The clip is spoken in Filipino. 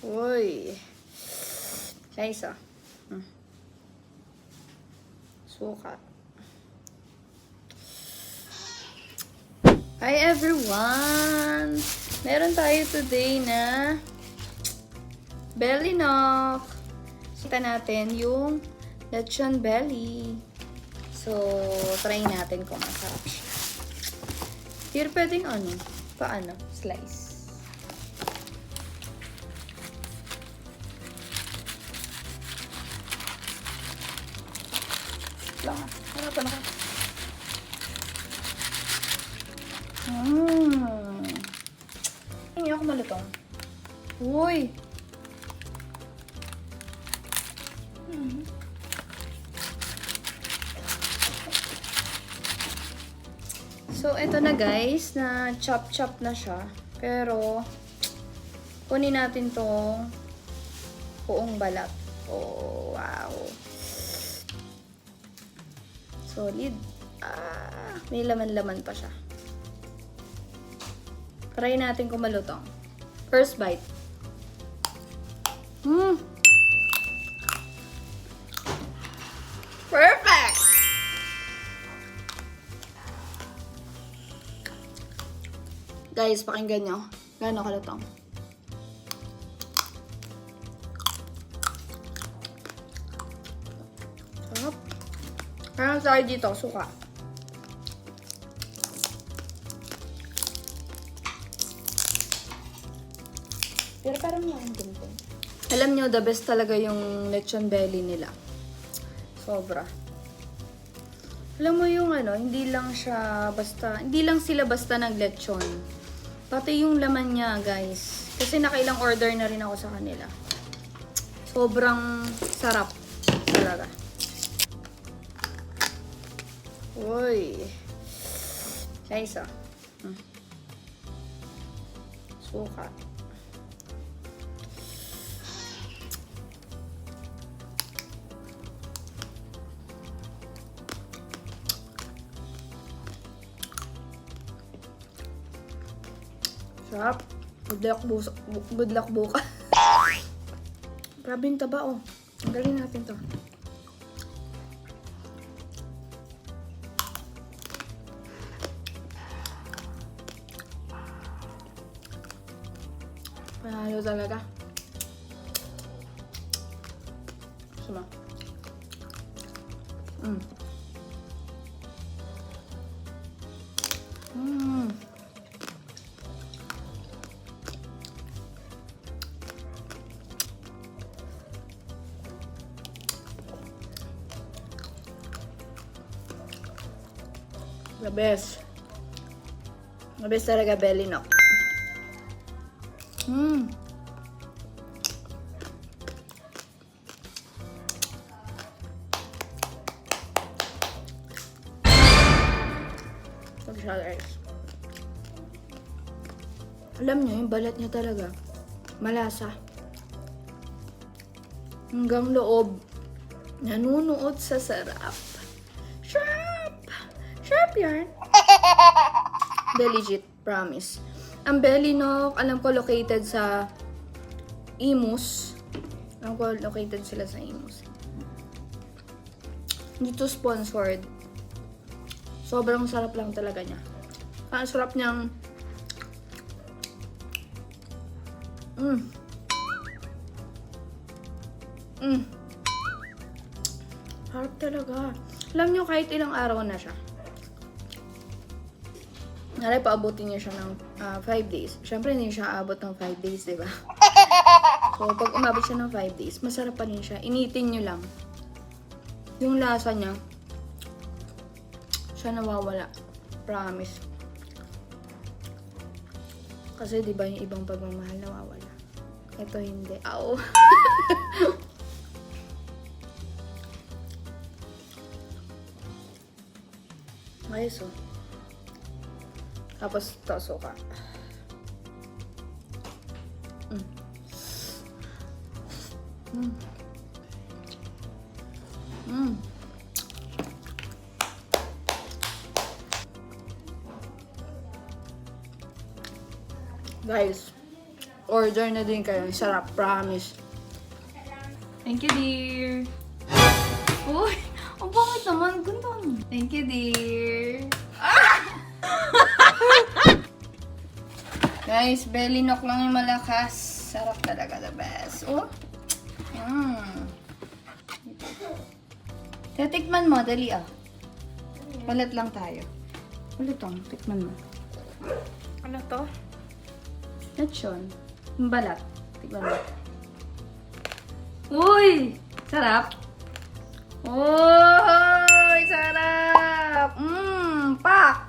Uy. Guys, Suka. Hi everyone! Meron tayo today na belly knock. Kita natin yung lechon belly. So, try natin kung masarap siya. Here, pwedeng paano? Slice. Lang, harapan ako. Hindi ako malutong. Uy! So, eto na guys, na chop-chop na siya. Pero, kunin natin tong buong balat. Oh, wow. Solid. May laman-laman pa siya. Try natin kung malutong. First bite. Perfect! Guys, pakinggan nyo. Gano'n kalutong. Sarap. Parang tayo dito, suka. Pero parang lang ganito. Alam nyo, the best talaga yung lechon belly nila. Sobra. Alam mo yung hindi lang sila basta nag-lechon. Pati yung laman niya, guys. Kasi nakailang order na rin ako sa kanila. Sobrang sarap talaga. Uy. Guys, Suka. Sarap. Good luck buka. Grabe yung taba, oh. Ang galing natin to. Panalo talaga. Sama. The best. The best talaga belly knock. Ito siya, guys. Alam nyo, yung balat niya talaga malasa. Hanggang loob. Nanunuot sa sarap. Sharp! Sharp yan. The legit, promise. Ang belly knock, alam ko located sa Imus. Alam ko located sila sa Imus. Hindi to sponsored. Sobrang sarap lang talaga niya. Ang sarap niyang Sarap talaga. Alam niyo, kahit ilang araw na siya. Naray, paabutin niya siya ng 5 days. Siyempre, hindi siya aabot ng 5 days, diba? So, pag umabot siya ng 5 days, masarap pa rin siya. Initin niyo lang. Yung lasa niya, siya nawawala. Promise. Kasi, diba, yung ibang pagmamahal nawawala. Ito hindi. Ow! Okay, so. Tapos, ito, suka. Guys, Order na din kayo. Sarap, promise. Thank you, dear. Uy, ang pangit naman. Ganda. Thank you, dear. Guys, belly knock lang yung malakas. Sarap talaga, the best. Oh. Titikman mo, dali ah. Balat lang tayo. Ulit tong, tikman mo. Ano to? Lechon. Yung balat. Tikman mo. Uy! Sarap. Uy! Sarap! Pak!